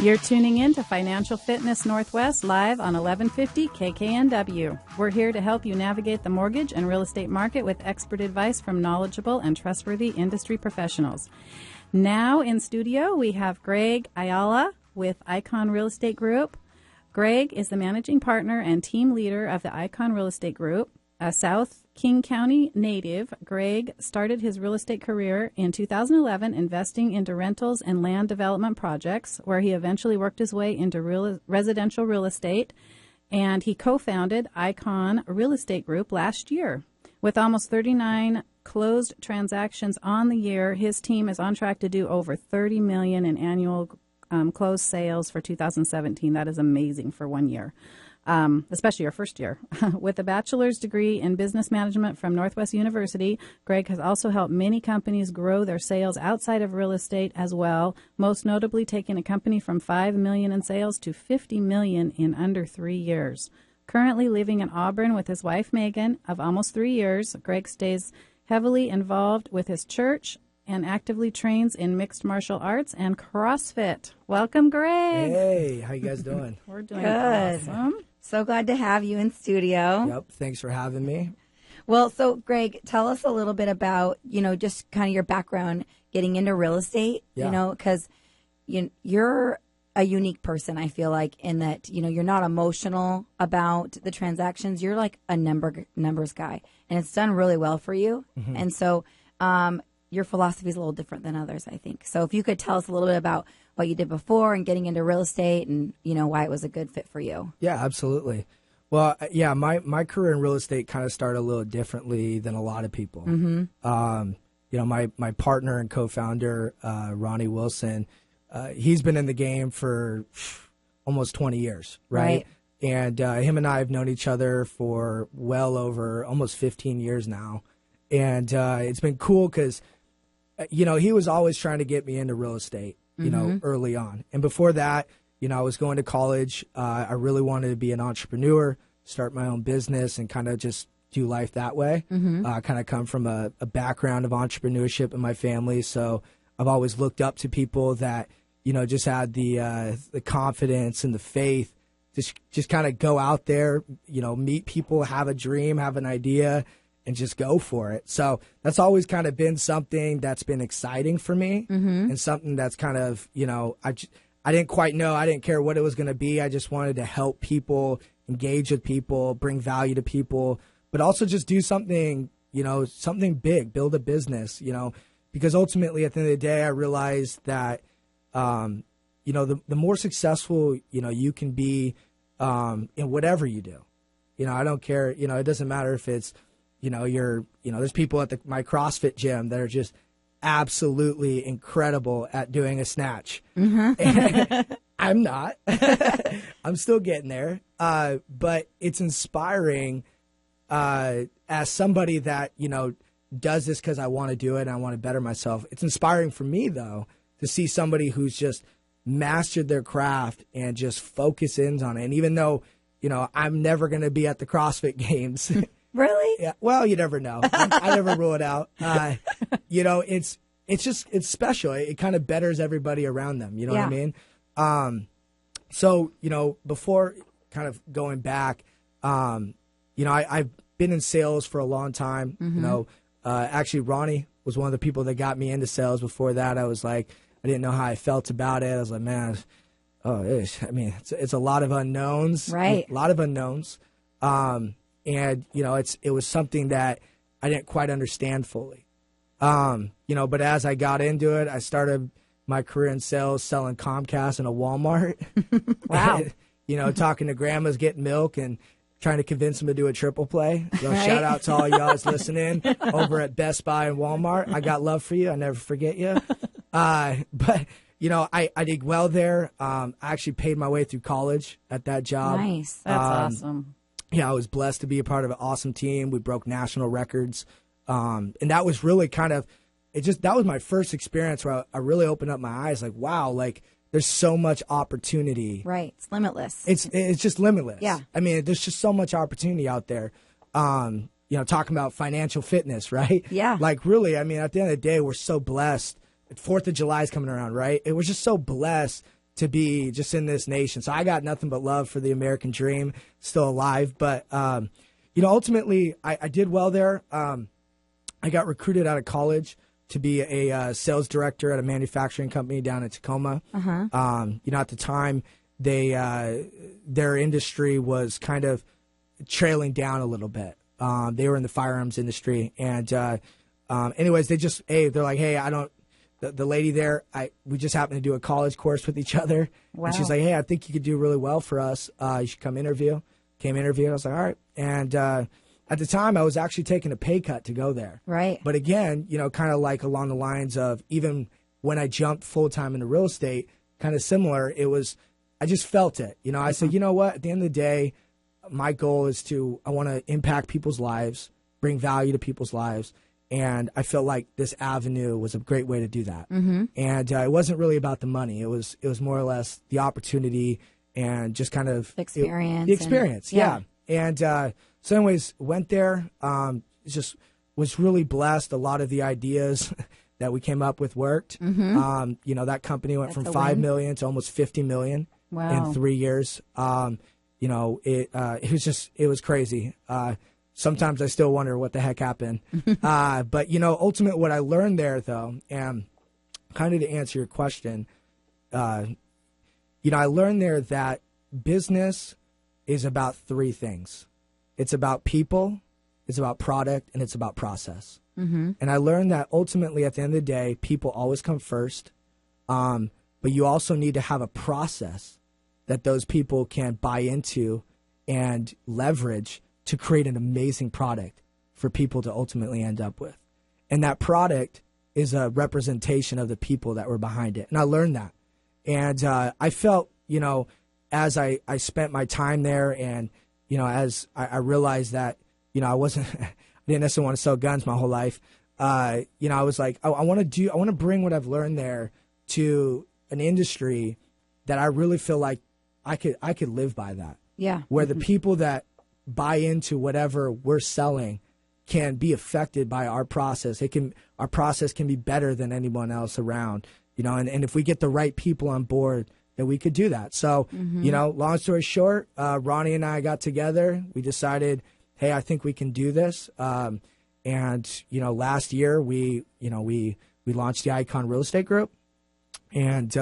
You're tuning in to Financial Fitness Northwest live on 1150 KKNW. We're here to help you navigate the mortgage and real estate market with expert advice from knowledgeable and trustworthy industry professionals. Now in studio, we have Greg Ayala with Icon Real Estate Group. Greg is the managing partner and team leader of the Icon Real Estate Group. A South King County native, Greg started his real estate career in 2011 investing into rentals and land development projects, where he eventually worked his way into residential real estate, and he co-founded Icon Real Estate Group last year. With almost 39 closed transactions on the year, his team is on track to do over $30 million in annual closed sales for 2017. That is amazing for 1 year. Especially your first year. With a bachelor's degree in business management from Northwest University, Greg has also helped many companies grow their sales outside of real estate as well, most notably taking a company from $5 million in sales to $50 million in under 3 years. Currently living in Auburn with his wife, Megan, of almost 3 years, Greg stays heavily involved with his church and actively trains in mixed martial arts and CrossFit. Welcome, Greg. Hey, how you guys doing? We're doing good. Awesome. So glad to have you in studio. Yep, thanks for having me. Well, so Greg, tell us a little bit about, just kind of your background getting into real estate, because you're a unique person, I feel like, in that, you're not emotional about the transactions. You're like a numbers guy, and it's done really well for you. Mm-hmm. And so your philosophy is a little different than others, I think. So if you could tell us a little bit about what you did before and getting into real estate and, why it was a good fit for you. Yeah, absolutely. Well, yeah, my career in real estate kind of started a little differently than a lot of people. Mm-hmm. My partner and co-founder, Ronnie Wilson, he's been in the game for almost 20 years, right? And him and I have known each other for well over almost 15 years now. And it's been cool because, he was always trying to get me into real estate, early on. And before that, I was going to college. I really wanted to be an entrepreneur, start my own business, and kind of just do life that way. Mm-hmm. I kind of come from a background of entrepreneurship in my family, so I've always looked up to people that, just had the confidence and the faith to just kind of go out there, meet people, have a dream, have an idea, and just go for it. So that's always kind of been something that's been exciting for me, mm-hmm. and something that's kind of, I didn't quite know. I didn't care what it was going to be. I just wanted to help people, engage with people, bring value to people, but also just do something, something big, build a business, because ultimately at the end of the day, I realized that, the more successful, you can be in whatever you do. I don't care. It doesn't matter if it's, there's people at my CrossFit gym that are just absolutely incredible at doing a snatch. Mm-hmm. And I'm not. I'm still getting there. But it's inspiring as somebody that, does this because I want to do it and I want to better myself. It's inspiring for me, though, to see somebody who's just mastered their craft and just focus in on it. And even though, I'm never going to be at the CrossFit Games. Really? Yeah. Well, you never know. I never rule it out. It's special. It kind of betters everybody around them. You know what I mean? So, before kind of going back, I've been in sales for a long time. Mm-hmm. Actually, Ronnie was one of the people that got me into sales. Before that, I was like, I didn't know how I felt about it. I was like, man, it's a lot of unknowns. Right. A lot of unknowns. And, it was something that I didn't quite understand fully. But as I got into it, I started my career in sales selling Comcast in a Walmart. Wow. And, talking to grandmas, getting milk and trying to convince them to do a triple play. So shout out to all y'all that's listening over at Best Buy and Walmart. I got love for you. I never forget you. But, I did well there. I actually paid my way through college at that job. Nice. That's awesome. I was blessed to be a part of an awesome team. We broke national records. And that was really that was my first experience where I really opened up my eyes. Like, wow, there's so much opportunity. Right. It's limitless. It's just limitless. Yeah. I mean, there's just so much opportunity out there. Talking about financial fitness, right? Yeah. Really, at the end of the day, we're so blessed. 4th of July is coming around, right? We're just so blessed to be just in this nation. So I got nothing but love for the American dream, still alive. But, ultimately I did well there. I got recruited out of college to be a sales director at a manufacturing company down in Tacoma. At the time, their industry was kind of trailing down a little bit. They were in the firearms industry, and anyways, they're like, hey, the lady there, we just happened to do a college course with each other, and she's like, hey, I think you could do really well for us. You should come interview. Came interview. I was like, all right, and at the time, I was actually taking a pay cut to go there. Right. But again, kind of like along the lines of even when I jumped full time into real estate, kind of similar. I just felt it. I said, you know what? At the end of the day, my goal is I want to impact people's lives, bring value to people's lives. And I felt like this avenue was a great way to do that. And it wasn't really about the money. It was more or less the opportunity and just kind of experience. The experience, yeah. And so anyways, went there, just was really blessed. A lot of the ideas that we came up with worked. That company went from $5 million to almost $50 million in 3 years. It was crazy. Sometimes I still wonder what the heck happened. But ultimately what I learned there though, and kind of to answer your question, I learned there that business is about three things. It's about people, it's about product, and it's about process. And I learned that ultimately at the end of the day, people always come first. But you also need to have a process that those people can buy into and leverage to create an amazing product for people to ultimately end up with. And that product is a representation of the people that were behind it. And I learned that. And I felt, as I spent my time there and, as I realized that, I didn't necessarily want to sell guns my whole life. I was like, I want to bring what I've learned there to an industry that I really feel like I could live by that. Yeah. Where the people that buy into whatever we're selling can be affected by our process. Our process can be better than anyone else around, and if we get the right people on board, then we could do that. So, long story short, Ronnie and I got together. We decided, hey, I think we can do this. And last year we launched the Icon Real Estate Group, and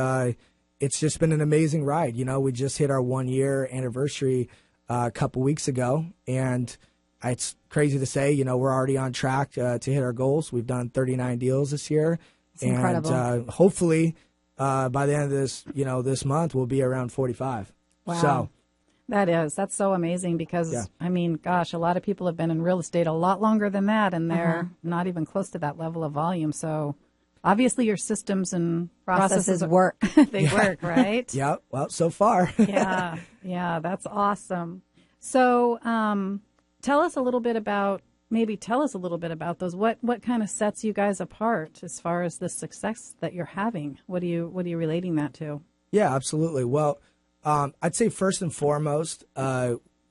it's just been an amazing ride. We just hit our 1 year anniversary a couple weeks ago, and it's crazy to say, we're already on track to hit our goals. We've done 39 deals this year. It's incredible. And hopefully by the end of this month, we'll be around 45. Wow. So that's so amazing because, I mean, gosh, a lot of people have been in real estate a lot longer than that, and they're not even close to that level of volume. So obviously your systems and processes work. They work, right? Yeah. Well, so far. Yeah. That's awesome. So tell us a little bit about those. What kind of sets you guys apart as far as the success that you're having? What are you relating that to? Yeah, absolutely. Well, I'd say first and foremost,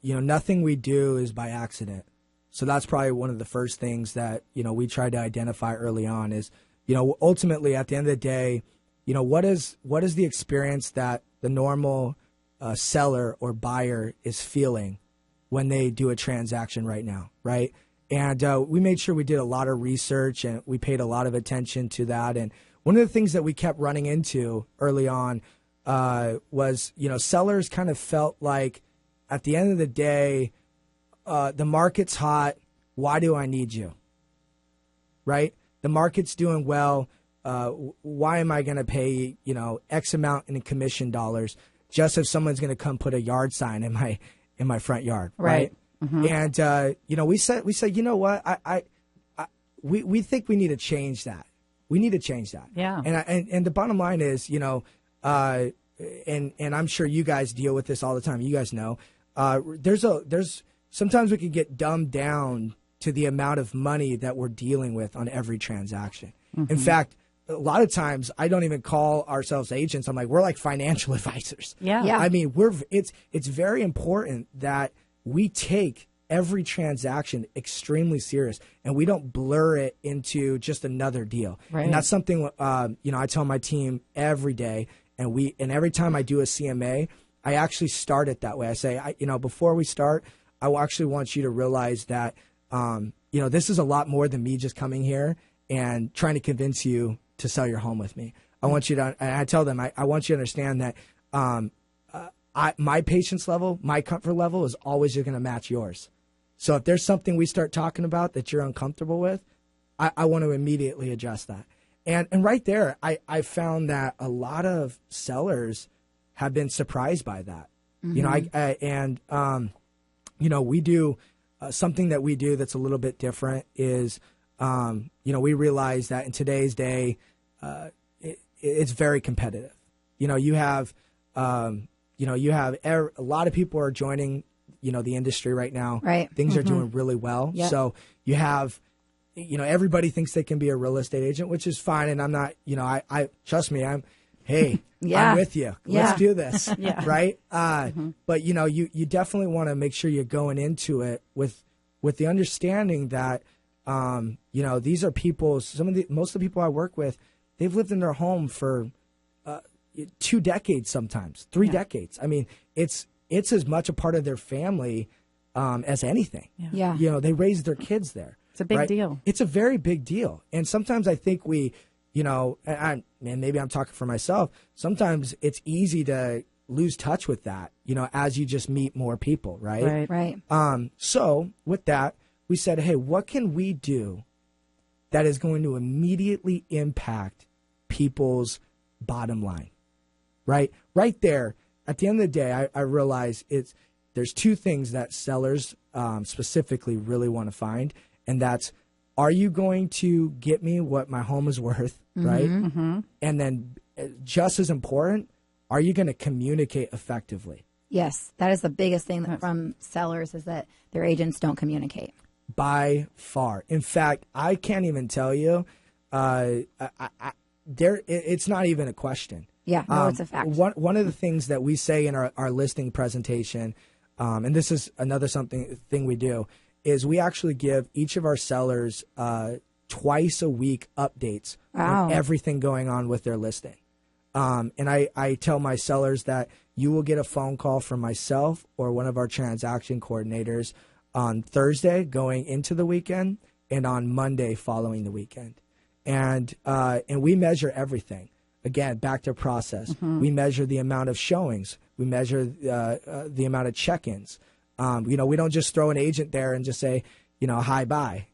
nothing we do is by accident. So that's probably one of the first things that, we try to identify early on is, ultimately at the end of the day, what is the experience that the normal seller or buyer is feeling when they do a transaction right now, right? And we made sure we did a lot of research and we paid a lot of attention to that. And one of the things that we kept running into early on was, sellers kind of felt like at the end of the day, the market's hot. Why do I need you? Right? The market's doing well. Why am I going to pay, X amount in commission dollars just if someone's going to come put a yard sign in my front yard? Right. And, we said, you know what? We think we need to change that. We need to change that. Yeah. And the bottom line is, and I'm sure you guys deal with this all the time. You guys know, there's sometimes we can get dumbed down to the amount of money that we're dealing with on every transaction. In fact, a lot of times I don't even call ourselves agents. I'm like, we're like financial advisors. Yeah. I mean, it's very important that we take every transaction extremely serious and we don't blur it into just another deal. Right. And that's something, I tell my team every day. and every time I do a CMA, I actually start it that way. I say, before we start, I actually want you to realize that, this is a lot more than me just coming here and trying to convince you to sell your home with me. I want you to, and I tell them, I want you to understand that my patience level, my comfort level is always going to match yours. So if there's something we start talking about that you're uncomfortable with, I want to immediately address that. And right there, I found that a lot of sellers have been surprised by that. We do something that we do that's a little bit different is, we realize that in today's day, it's very competitive. You have a lot of people are joining, the industry right now. Right. Things are doing really well. Yep. So you have, everybody thinks they can be a real estate agent, which is fine. And I'm not, I trust me, I'm with you. Let's do this. Right. But you definitely want to make sure you're going into it with the understanding that, these are people, most of the people I work with, they've lived in their home for 2 decades, sometimes 3 decades. I mean, it's as much a part of their family as anything. Yeah. They raise their kids there. It's a big deal. It's a very big deal. And sometimes I think we, and maybe I'm talking for myself, sometimes it's easy to lose touch with that, as you just meet more people, right? Right. So with that, we said, hey, what can we do that is going to immediately impact people's bottom line? Right there. At the end of the day, I realize there's 2 things that sellers specifically really want to find, and that's, are you going to get me what my home is worth, right? Mm-hmm. And then just as important, are you going to communicate effectively? Yes, that is the biggest thing from sellers is that their agents don't communicate. By far. In fact, I can't even tell you, it's not even a question. Yeah, no, it's a fact. One of the things that we say in our listing presentation, and this is another thing we do, is we actually give each of our sellers twice a week updates on everything going on with their listing. And I tell my sellers that you will get a phone call from myself or one of our transaction coordinators on Thursday going into the weekend and on Monday following the weekend. And we measure everything. Again, back to process. Mm-hmm. We measure the amount of showings. We measure the amount of check-ins. We don't just throw an agent there and just say, hi, bye.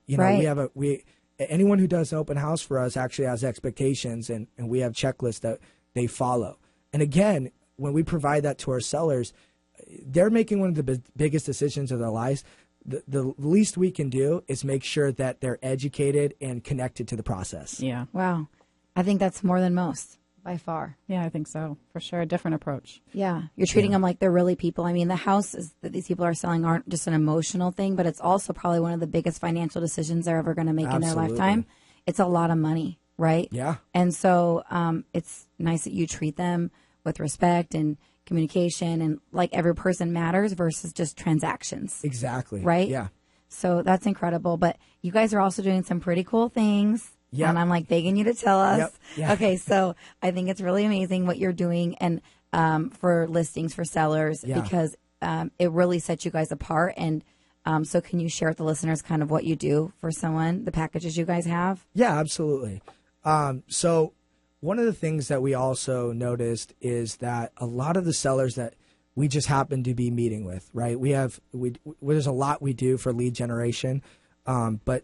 Anyone who does an open house for us actually has expectations, and we have checklists that they follow. And again, when we provide that to our sellers, they're making one of the biggest decisions of their lives. The least we can do is make sure that they're educated and connected to the process. Yeah. Wow. I think that's more than most, by far. Yeah, I think so. For sure. A different approach. Yeah. You're treating them like they're really people. I mean, the houses that these people are selling aren't just an emotional thing, but it's also probably one of the biggest financial decisions they're ever going to make in their lifetime. It's a lot of money, right? Yeah. And so it's nice that you treat them with respect and communication and like every person matters versus just transactions. Exactly. Right? Yeah. So that's incredible. But you guys are also doing some pretty cool things. Yeah. And I'm like begging you to tell us. Yep. Yeah. Okay. So I think it's really amazing what you're doing and for listings for sellers because it really sets you guys apart. And so can you share with the listeners kind of what you do for someone, the packages you guys have? Yeah, absolutely. So one of the things that we also noticed is that a lot of the sellers that we just happen to be meeting with, right? There's a lot we do for lead generation, but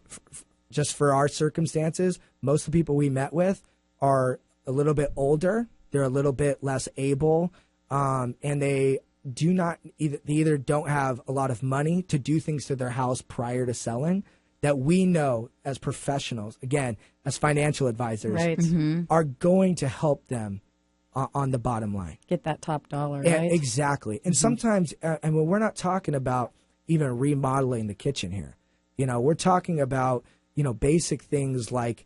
just for our circumstances, most of the people we met with are a little bit older. They're a little bit less able, and they either don't have a lot of money to do things to their house prior to selling, that we know as professionals, again, as financial advisors, right. are going to help them on the bottom line. Get that top dollar, right? Yeah, exactly. And sometimes, and we're not talking about even remodeling the kitchen here. We're talking about, basic things like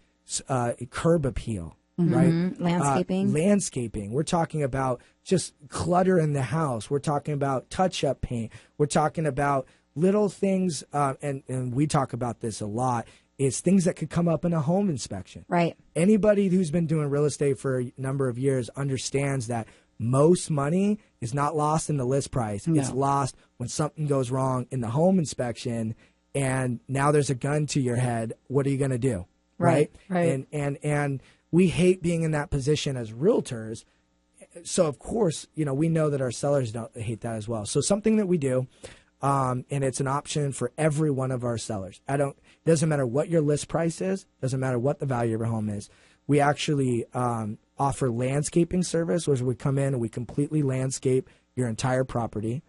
curb appeal, right? Landscaping. We're talking about just clutter in the house. We're talking about touch-up paint. We're talking about little things, and we talk about this a lot, is things that could come up in a home inspection. Right. Anybody who's been doing real estate for a number of years understands that most money is not lost in the list price. No. It's lost when something goes wrong in the home inspection, and now there's a gun to your head. What are you going to do? Right. And we hate being in that position as realtors. So of course, we know that our sellers don't hate that as well. So something that we do, and it's an option for every one of our sellers. It doesn't matter what your list price is, doesn't matter what the value of your home is. We actually offer landscaping service, where we come in and we completely landscape your entire property.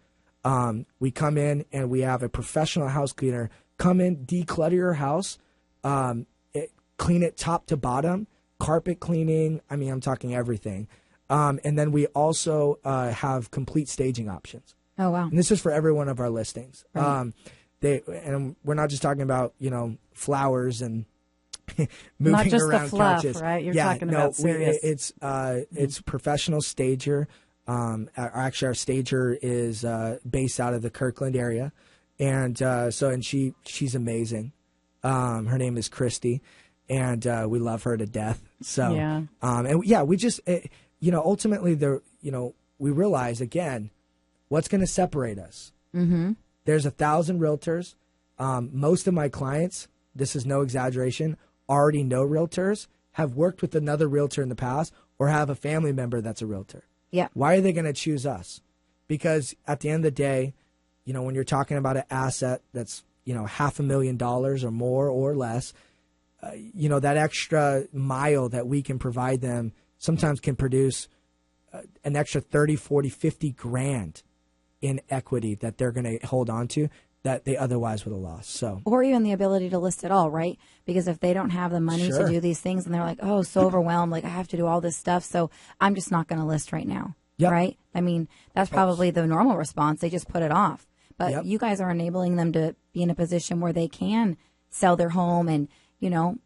We come in and we have a professional house cleaner come in, declutter your house, clean it top to bottom, carpet cleaning. I mean, I'm talking everything. And then we also have complete staging options. Oh, wow. And this is for every one of our listings. Right. And we're not just talking about, flowers and moving not just around the fluff, couches. right? You're talking about serious. It's professional stager. Actually, our stager is based out of the Kirkland area, and she's amazing. Her name is Christy, and we love her to death. So yeah, we just ultimately we realize again what's going to separate us. Mm-hmm. There's 1,000 realtors. Most of my clients, this is no exaggeration, already know realtors, have worked with another realtor in the past, or have a family member that's a realtor. Yeah. Why are they going to choose us? Because at the end of the day, when you're talking about an asset that's, $500,000 or more or less, that extra mile that we can provide them sometimes can produce an extra 30, 40, 50 grand in equity that they're going to hold on to that they otherwise would have lost. So, or even the ability to list it all, right? Because if they don't have the money to do these things and they're like, oh, so overwhelmed, like I have to do all this stuff, so I'm just not going to list right now, right? I mean, that's probably the normal response. They just put it off. But you guys are enabling them to be in a position where they can sell their home and,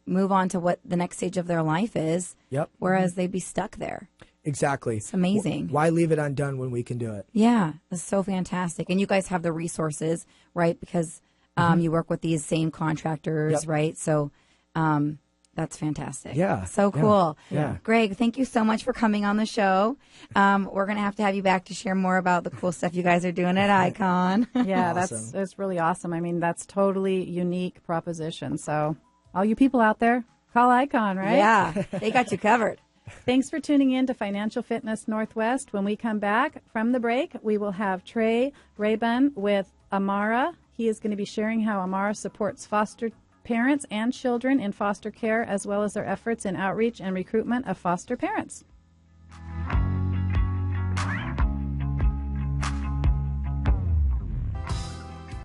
move on to what the next stage of their life is, whereas they'd be stuck there. Exactly. It's amazing. Why leave it undone when we can do it? Yeah, it's so fantastic. And you guys have the resources, right? Because you work with these same contractors, right? So that's fantastic. Yeah. So cool. Yeah. Greg, thank you so much for coming on the show. We're going to have you back to share more about the cool stuff you guys are doing at Icon. Yeah, Awesome. that's really awesome. I mean, that's totally unique proposition. So all you people out there, call Icon, right? Yeah, they got you covered. Thanks for tuning in to Financial Fitness Northwest. When we come back from the break, we will have Trey Rabun with Amara. He is going to be sharing how Amara supports foster parents and children in foster care, as well as their efforts in outreach and recruitment of foster parents.